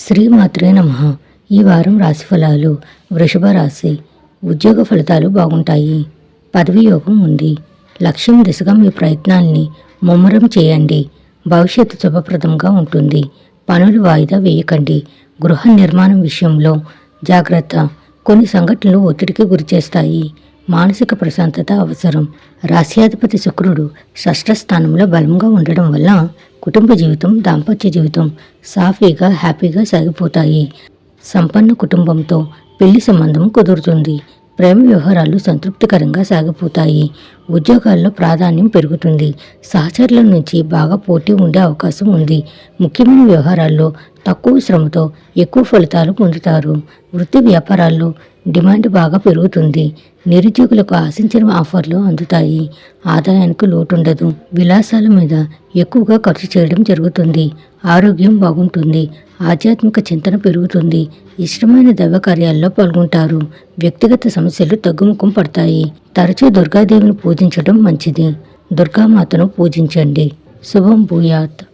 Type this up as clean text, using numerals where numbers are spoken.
శ్రీమాత్రే నమః. ఈ వారం రాశి ఫలాలు. వృషభ రాశి. ఉద్యోగ ఫలితాలు బాగుంటాయి. పదవి యోగం ఉంది. లక్ష్యం దిశగా మీ ప్రయత్నాల్ని ముమ్మరం చేయండి. భవిష్యత్తు శుభప్రదంగా ఉంటుంది. పనులు వాయిదా వేయకండి. గృహ నిర్మాణం విషయంలో జాగ్రత్త. కొన్ని సంఘటనలు ఒత్తిడికి గురిచేస్తాయి. మానసిక ప్రశాంతత అవసరం. రాశ్యాధిపతి శుక్రుడు షష్ఠ స్థానంలో బలంగా ఉండడం వల్ల కుటుంబ జీవితం, దాంపత్య జీవితం సాఫీగా, హ్యాపీగా సాగిపోతాయి. సంపన్న కుటుంబంతో పెళ్లి సంబంధం కుదురుతుంది. ప్రేమ వ్యవహారాలు సంతృప్తికరంగా సాగిపోతాయి. ఉద్యోగాల్లో ప్రాధాన్యం పెరుగుతుంది. సహచరుల నుంచి బాగా పోటీ ఉండే అవకాశం ఉంది. ముఖ్యమైన వ్యవహారాల్లో తక్కువ శ్రమతో ఎక్కువ ఫలితాలు పొందుతారు. వృత్తి వ్యాపారాల్లో డిమాండ్ బాగా పెరుగుతుంది. నిరుద్యోగులకు ఆశించిన ఆఫర్లు అందుతాయి. ఆదాయానికి లోటుండదు. విలాసాల మీద ఎక్కువగా ఖర్చు చేయడం జరుగుతుంది. ఆరోగ్యం బాగుంటుంది. ఆధ్యాత్మిక చింతన పెరుగుతుంది. ఇష్టమైన దైవ కార్యాల్లో పాల్గొంటారు. వ్యక్తిగత సమస్యలు తగ్గుముఖం పడతాయి. తరచూ దుర్గాదేవిని పూజించడం మంచిది. దుర్గామాతను పూజించండి. శుభం భూయాత్.